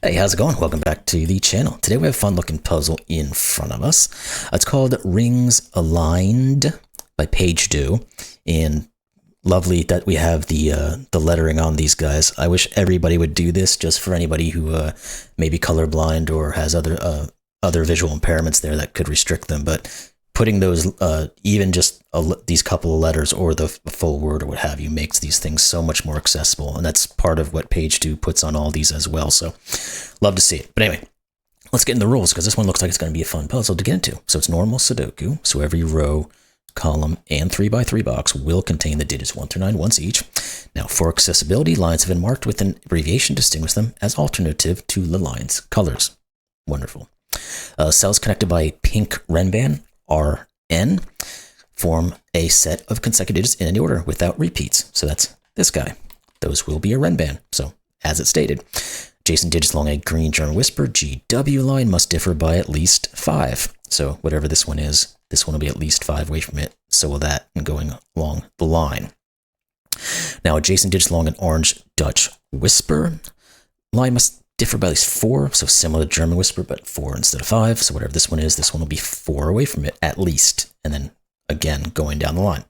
Hey, how's it going? Welcome back to the channel. Today we have a fun looking puzzle in front of us. It's called Rings Aligned by pagedo, and lovely that we have the lettering on these guys. I wish everybody would do this, just for anybody who may be colorblind or has other visual impairments there that could restrict them. But putting those, even just these couple of letters or the full word or what have you, makes these things so much more accessible. And that's part of what pagedo puts on all these as well. So love to see it. But anyway, let's get in the rules, because this one looks like it's going to be a fun puzzle to get into. So it's normal Sudoku. So every row, column, and 3x3 box will contain the digits 1 through 9 once each. Now, for accessibility, lines have been marked with an abbreviation to distinguish them as alternative to the line's colors. Wonderful. Cells connected by a pink Renban, RN, form a set of consecutive digits in any order without repeats. So that's this guy. Those will be a Renban. So, as it stated, adjacent digits along a green German whisper GW line must differ by at least 5. So whatever this one is, this one will be at least 5 away from it. So will that, and going along the line. Now, adjacent digits along an orange Dutch whisper line must differ by at least 4. So similar to German whisper, but 4 instead of 5. So whatever this one is, this one will be 4 away from it at least. And then again, going down the line.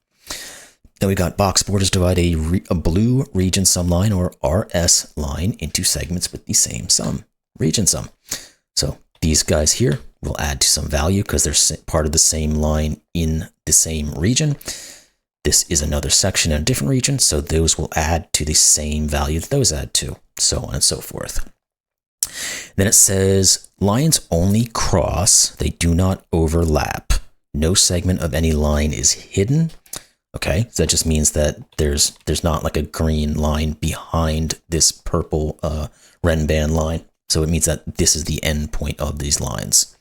Then we got box borders divide a blue region sum line or RS line into segments with the same sum, region sum. So these guys here will add to some value because they're part of the same line in the same region. This is another section in a different region, so those will add to the same value that those add to, so on and so forth. Then it says lines only cross, they do not overlap. No segment of any line is hidden. Okay, so that just means that there's not like a green line behind this purple Renban line. So it means that this is the end point of these lines.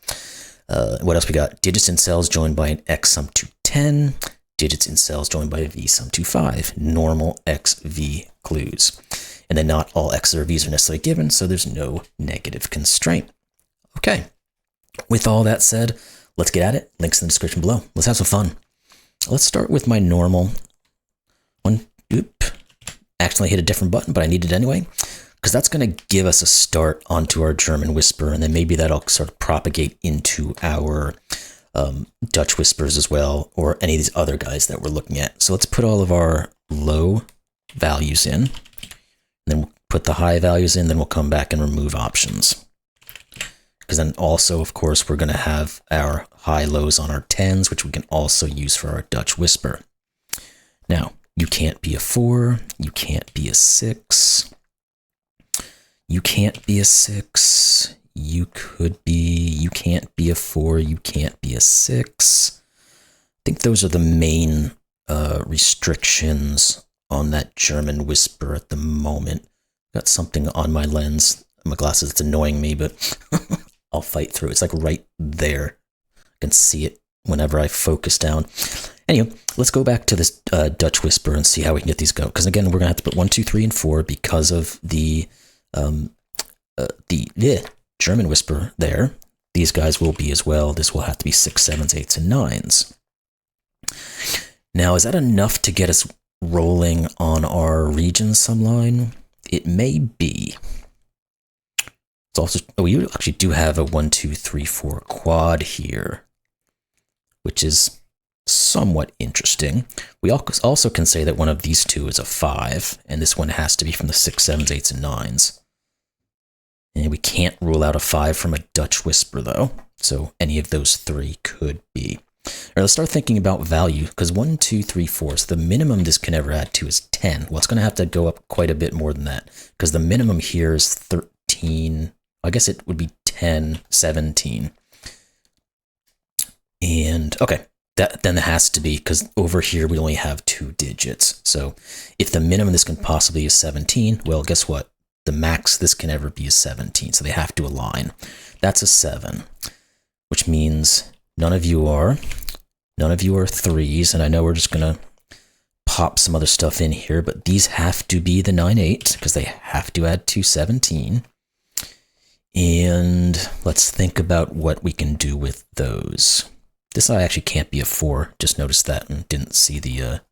What else we got? Digits in cells joined by an X sum to 10. Digits in cells joined by a V sum to 5. Normal XV clues. And then not all X's or V's are necessarily given, so there's no negative constraint. Okay, with all that said, let's get at it. Links in the description below. Let's have some fun. Let's start with my normal one. Oop. Accidentally hit a different button, but I need it anyway, because that's going to give us a start onto our German whisper, and then maybe that'll sort of propagate into our Dutch whispers as well, or any of these other guys that we're looking at. So let's put all of our low values in, and then we'll put the high values in, then we'll come back and remove options. Because then also, of course, we're going to have our high-lows on our 10s, which we can also use for our Dutch whisper. Now, you can't be a 4, you can't be a 6, you can't be a 6, you can't be a 4, you can't be a 6. I think those are the main restrictions on that German whisper at the moment. Got something on my lens, my glasses, it's annoying me, but I'll fight through. It's like right there. I can see it whenever I focus down. Anyway, let's go back to this Dutch whisper and see how we can get these go. Because again, we're going to have to put 1, 2, 3, and 4 because of the German whisper there. These guys will be as well. This will have to be 6, 7s, 8s, and 9s. Now, is that enough to get us rolling on our region sum line? It may be. It's also, you actually do have a 1, 2, 3, 4 quad here, which is somewhat interesting. We also can say that one of these two is a 5, and this one has to be from the 6, 7s, 8s, and 9s. And we can't rule out a 5 from a Dutch whisper, though, so any of those 3 could be. All right, let's start thinking about value, because 1, 2, 3, 4, so the minimum this can ever add to is 10. Well, it's going to have to go up quite a bit more than that, because the minimum here is 13. I guess it would be 10, 17. And, okay, then it has to be, because over here we only have 2 digits. So if the minimum this can possibly is 17, well, guess what? The max this can ever be is 17, so they have to align. That's a 7, which means none of you are 3s, and I know we're just going to pop some other stuff in here, but these have to be the 9, 8, because they have to add to 17. And let's think about what we can do with those. This actually can't be a 4. Just noticed that and didn't see the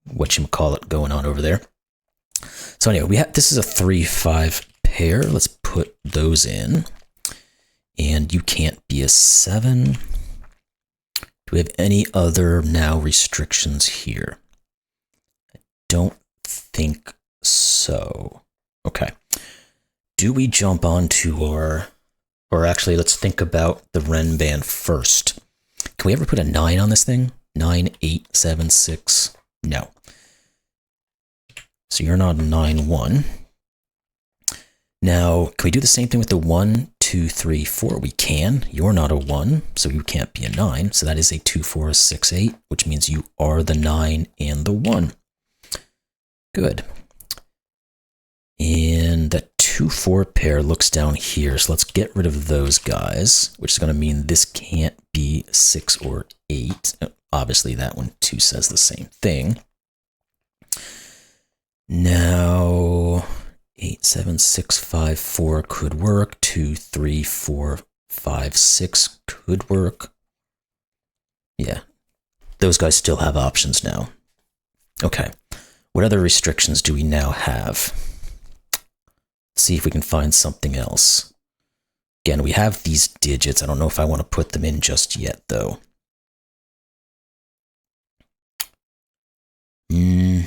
whatchamacallit going on over there. So anyway, this is a 3-5 pair. Let's put those in. And you can't be a 7. Do we have any other now restrictions here? I don't think so. Okay. Do we jump onto our, or actually let's think about the Renban first. Can we ever put a 9 on this thing? 9, 8, 7, 6? No. So you're not a 9, 1. Now, can we do the same thing with the 1, 2, 3, 4? We can. You're not a 1, so you can't be a 9. So that is a 2, 4, 6, 8, which means you are the 9 and the 1. Good. And that 2, 4 pair looks down here, so let's get rid of those guys, which is going to mean this can't be 6 or 8. Obviously, that one too says the same thing. Now, 8, 7, 6, 5, 4 could work. 2, 3, 4, 5, 6 could work. Yeah, those guys still have options now. Okay, what other restrictions do we now have? Let's see if we can find something else. Again, we have these digits. I don't know if I want to put them in just yet, though. I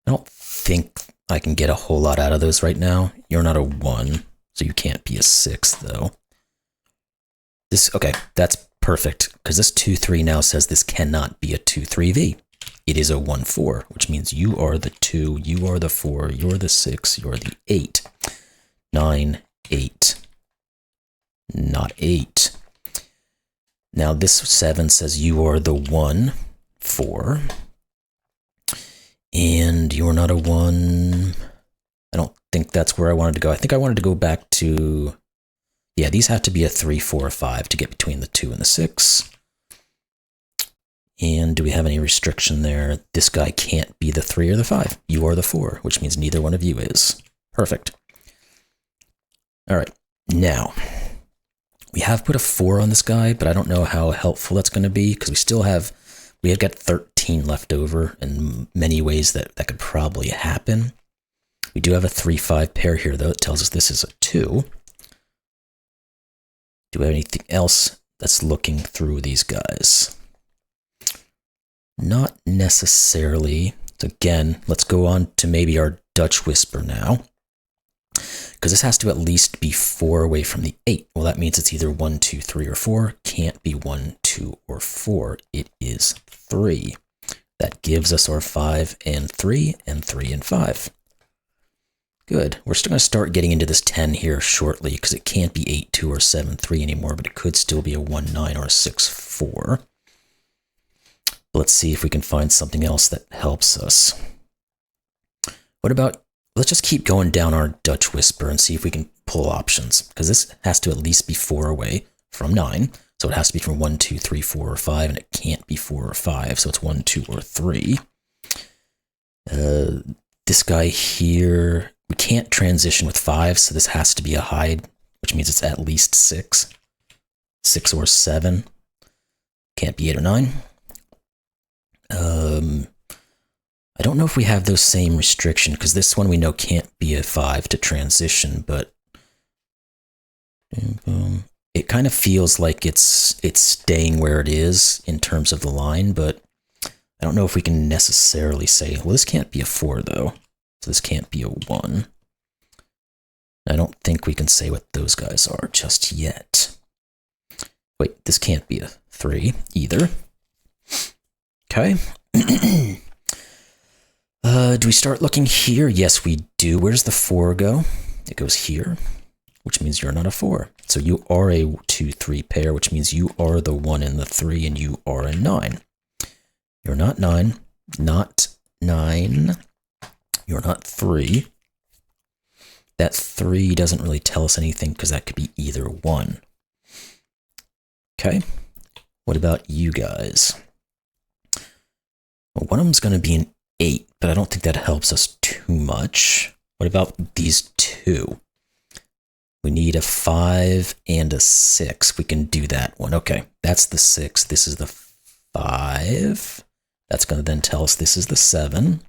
don't think I can get a whole lot out of those right now. You're not a 1, so you can't be a 6, though. Okay, that's perfect, because this 2, 3 now says this cannot be a 2, 3V. It is a 1, 4, which means you are the 2, you are the 4, you're the 6, you're the 8. 9, 8. Not 8. Now this 7 says you are the 1, 4. And you're not a 1. I don't think that's where I wanted to go. I think I wanted to go back to... Yeah, these have to be a 3, 4, 5 to get between the 2 and the 6. And do we have any restriction there? This guy can't be the 3 or the 5. You are the 4, which means neither one of you is. Perfect. All right, now, we have put a 4 on this guy, but I don't know how helpful that's going to be, because we have got 13 left over in many ways that could probably happen. We do have a 3, 5 pair here, though. It tells us this is a 2. Do we have anything else that's looking through these guys? Not necessarily. So again, let's go on to maybe our Dutch Whisper now, because this has to at least be 4 away from the 8. Well, that means it's either 1, 2, 3, or 4. Can't be 1, 2, or 4. It is 3. That gives us our 5 and 3, and 3 and 5. Good. We're still going to start getting into this 10 here shortly, because it can't be 8, 2, or 7, 3 anymore, but it could still be a 1, 9, or a 6, 4. Let's see if we can find something else that helps us. What about, let's just keep going down our Dutch Whisper and see if we can pull options, because this has to at least be 4 away from 9. So it has to be from 1, 2, 3, 4, or 5, and it can't be 4 or 5, so it's 1, 2, or 3. This guy here, we can't transition with 5, so this has to be a hide, which means it's at least 6. 6 or 7. Can't be 8 or 9. I don't know if we have those same restriction, because this one we know can't be a 5 to transition, but it kind of feels like it's staying where it is in terms of the line, but I don't know if we can necessarily say, well, this can't be a 4 though, so this can't be a 1. I don't think we can say what those guys are just yet. Wait, this can't be a 3 either. Okay. Do we start looking here? Yes, we do. Where does the 4 go? It goes here, which means you're not a 4. So you are a 2, 3 pair, which means you are the 1 and the 3, and you are a 9. You're not 9. Not 9. You're not 3. That 3 doesn't really tell us anything, because that could be either 1. Okay. What about you guys? Well, one of them's going to be an 8, but I don't think that helps us too much. What about these 2? We need a 5 and a 6. We can do that one. Okay, that's the 6. This is the 5. That's going to then tell us this is the 7.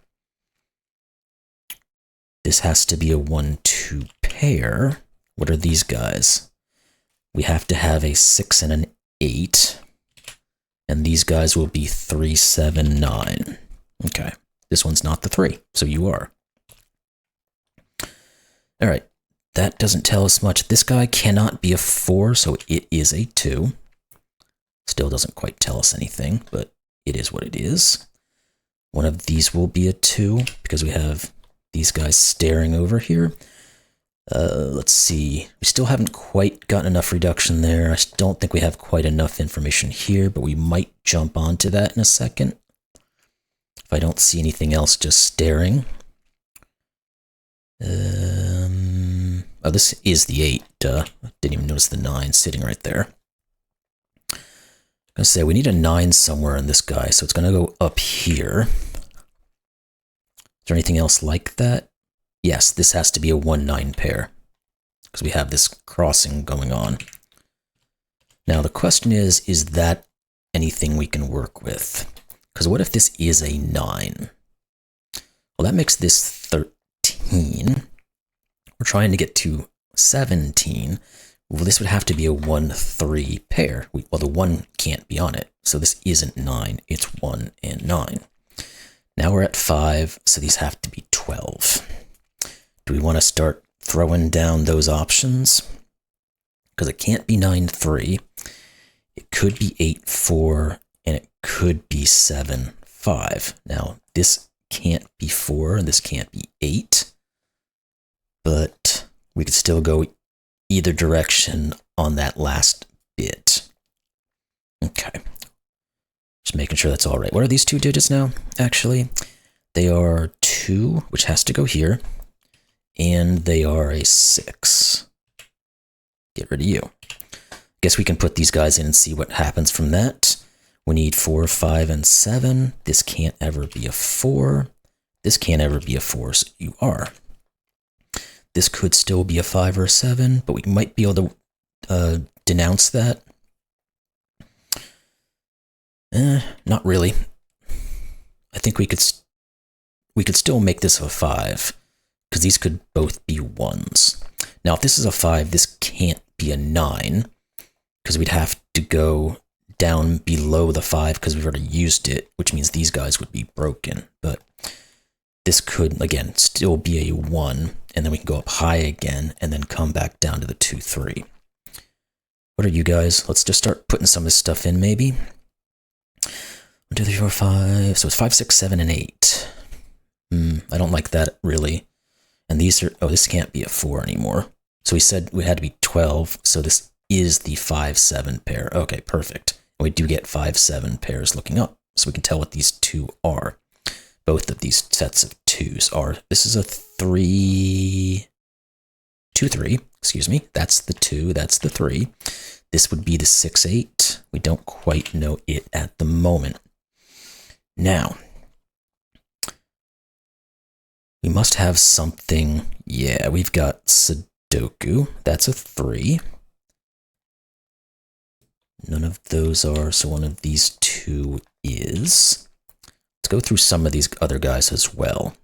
This has to be a 1-2 pair. What are these guys? We have to have a 6 and an 8. And these guys will be 3, 7, 9. Okay. This one's not the 3, so you are. All right. That doesn't tell us much. This guy cannot be a 4, so it is a 2. Still doesn't quite tell us anything, but it is what it is. One of these will be a 2 because we have these guys staring over here. Let's see. We still haven't quite gotten enough reduction there. I don't think we have quite enough information here, but we might jump onto that in a second. If I don't see anything else just staring. Oh, this is the 8. Duh. Didn't even notice the 9 sitting right there. I'm going to say we need a 9 somewhere in this guy, so it's going to go up here. Is there anything else like that? Yes, this has to be a 1-9 pair, because we have this crossing going on. Now the question is that anything we can work with? Because what if this is a 9? Well, that makes this 13. We're trying to get to 17. Well, this would have to be a 1-3 pair. Well, the 1 can't be on it, so this isn't 9, it's 1 and 9. Now we're at 5, so these have to be 12. Do we want to start throwing down those options? Because it can't be 9-3. It could be 8-4, and it could be 7-5. Now, this can't be 4, and this can't be 8. But we could still go either direction on that last bit. Okay. Just making sure that's all right. What are these 2 digits now, actually? They are 2, which has to go here. And they are a 6. Get rid of you. Guess we can put these guys in and see what happens from that. We need 4, 5, and 7. This can't ever be a 4. This can't ever be a 4, so you are. This could still be a 5 or a 7, but we might be able to denounce that. Not really. I think we could still make this a 5, because these could both be 1s. Now, if this is a 5, this can't be a 9, because we'd have to go down below the 5 because we've already used it, which means these guys would be broken. But this could, again, still be a 1, and then we can go up high again, and then come back down to the 2, 3. What are you guys? Let's just start putting some of this stuff in, maybe. 1, 2, 3, 4, 5. So it's 5, 6, 7, and 8. I don't like that, really. And these are, oh, this can't be a 4 anymore. So we said we had to be 12, so this is the 5, 7 pair. Okay, perfect. And we do get 5, 7 pairs looking up, so we can tell what these 2 are. Both of these sets of 2s are, this is a 3, 2, 3, excuse me. That's the 2, that's the 3. This would be the 6, 8. We don't quite know it at the moment. Now, we must have something. Yeah, we've got Sudoku. That's a 3. None of those are, so one of these 2 is. Let's go through some of these other guys as well.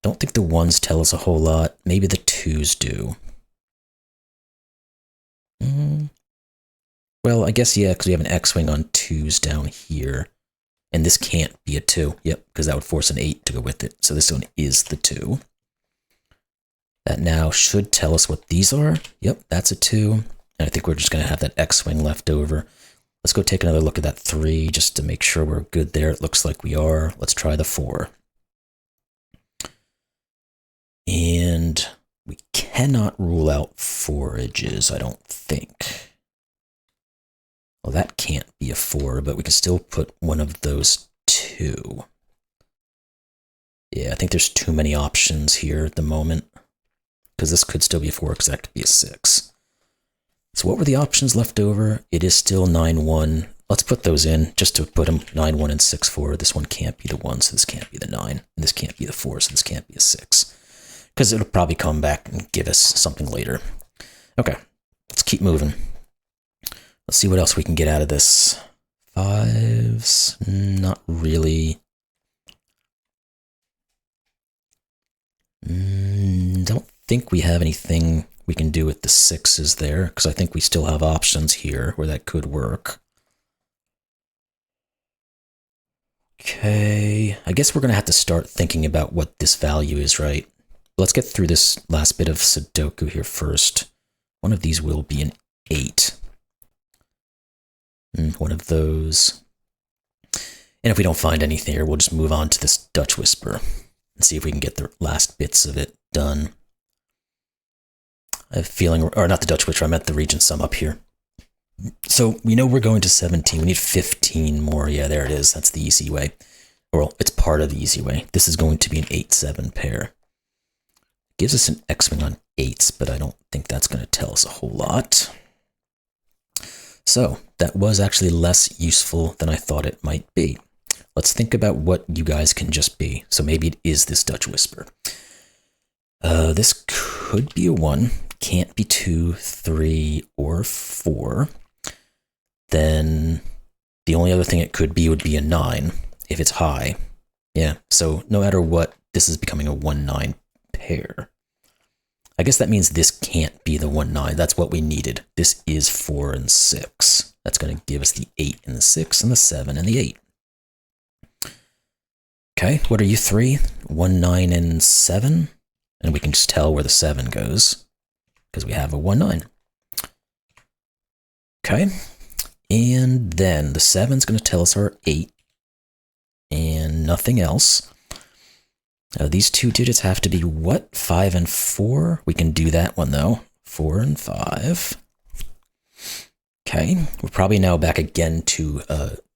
Don't think the 1s tell us a whole lot. Maybe the 2s do. Well, I guess, yeah, because we have an X-wing on 2s down here. And this can't be a 2. Yep, because that would force an 8 to go with it. So this one is the 2. That now should tell us what these are. Yep, that's a 2. And I think we're just going to have that X-wing left over. Let's go take another look at that 3 just to make sure we're good there. It looks like we are. Let's try the 4. And we cannot rule out forages, I don't think. Well, that can't be a 4, but we can still put one of those 2. Yeah, I think there's too many options here at the moment, because this could still be a 4, because that could be a 6. So what were the options left over? It is still 9-1. Let's put those in, just to put them 9-1 and 6-4. This one can't be the 1, so this can't be the 9. And this can't be the 4, so this can't be a 6. Because it'll probably come back and give us something later. Okay, let's keep moving. Let's see what else we can get out of this. 5s, not really. think we have anything we can do with the 6s there, because I think we still have options here where that could work. Okay, I guess we're going to have to start thinking about what this value is, right? Let's get through this last bit of Sudoku here first. One of these will be an 8. One of those. And if we don't find anything here, we'll just move on to this Dutch Whisper and see if we can get the last bits of it done. I have a feeling, or not the Dutch Whisper, I meant the region sum up here. So we know we're going to 17. We need 15 more. Yeah, there it is. That's the easy way. Well, it's part of the easy way. This is going to be an 8-7 pair. Gives us an X-wing on 8s, but I don't think that's going to tell us a whole lot. So that was actually less useful than I thought it might be. Let's think about what you guys can just be. So maybe it is this Dutch Whisper. This could be a 1. Can't be 2, 3, or 4. Then the only other thing it could be would be a 9 if it's high. Yeah, so no matter what, this is becoming a 1-9 pair. I guess that means this can't be the 1-9. That's what we needed. This is 4 and 6. That's going to give us the 8 and the 6 and the 7 and the 8. Okay, what are you 3? 1, 9, and 7? And we can just tell where the 7 goes because we have a 1-9. Okay. And then the 7's going to tell us our 8 and nothing else. These 2 digits have to be what? 5 and 4? We can do that one though. 4 and 5. Okay, we're probably now back again to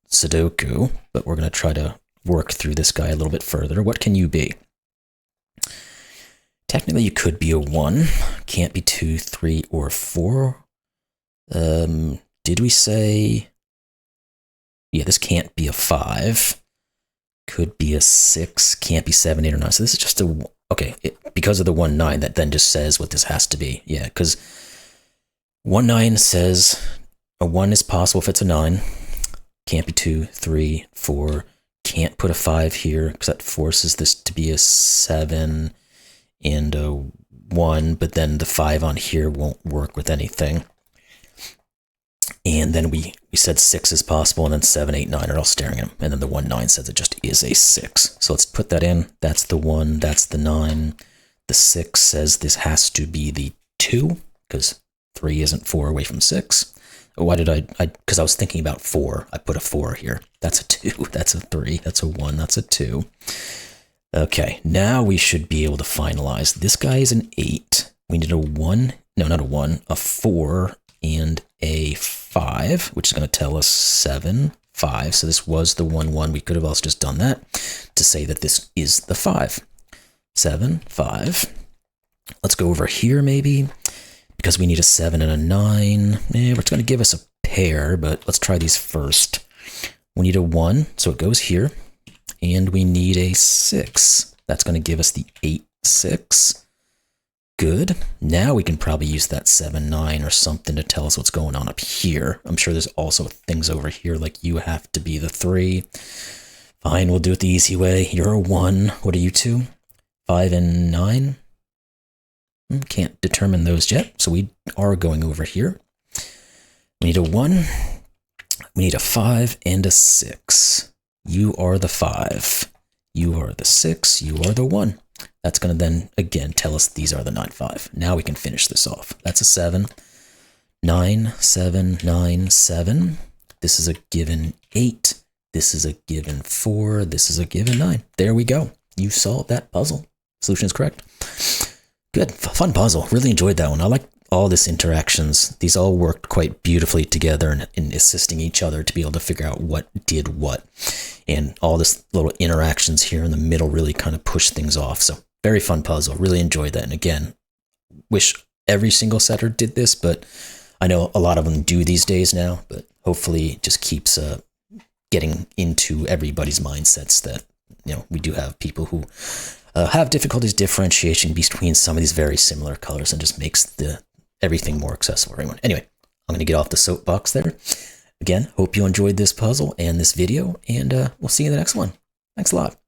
Sudoku, but we're going to try to work through this guy a little bit further. What can you be? Technically, you could be a 1. Can't be 2, 3, or 4. Did we say... Yeah, this can't be a 5. Could be a 6. Can't be 7, 8, or 9. So this is just a... Okay, because of the 1-9, that then just says what this has to be. Yeah, because 1-9 says a 1 is possible if it's a 9. Can't be 2, 3, 4. Can't put a 5 here because that forces this to be a 7 and a 1, but then the 5 on here won't work with anything. And then we said 6 is possible, and then 7, 8, 9 are all staring at him. And then the 1-9 says it just is a 6. So let's put that in. That's the 1, that's the 9. The 6 says this has to be the 2, because 3 isn't 4 away from 6. Why did because I was thinking about 4. I put a 4 here. That's a 2, that's a 3, that's a 1, that's a 2. Okay, now we should be able to finalize. This guy is an 8. We need a 1, no, not a 1, a 4, and a 5, which is going to tell us 7, 5. So this was the 1-1. We could have also just done that to say that this is the 5. 7, 5. Let's go over here maybe, because we need a 7 and a 9. It's going to give us a pair, but let's try these first. We need a 1, so it goes here. And we need a 6. That's going to give us the 8, 6. Good. Now we can probably use that 7, 9 or something to tell us what's going on up here. I'm sure there's also things over here like you have to be the 3. Fine, we'll do it the easy way. You're a 1. What are you 2? 5 and 9? Can't determine those yet, so we are going over here. We need a 1. We need a 5 and a 6. You are the 5. You are the 6. You are the 1. That's going to then, again, tell us these are the 9, 5. Now we can finish this off. That's a 7. 9, 7, 9, 7. This is a given 8. This is a given 4. This is a given 9. There we go. You solved that puzzle. Solution is correct. Good. Fun puzzle. Really enjoyed that one. I like all this interactions. These all worked quite beautifully together in assisting each other to be able to figure out what did what. And all this little interactions here in the middle really kind of push things off. So very fun puzzle. Really enjoyed that. And again, wish every single setter did this, but I know a lot of them do these days now, but hopefully it just keeps getting into everybody's mindsets that, you know, we do have people who have difficulties differentiating between some of these very similar colors and just makes everything more accessible for everyone. Anyway, I'm going to get off the soapbox there. Again, hope you enjoyed this puzzle and this video, and we'll see you in the next one. Thanks a lot.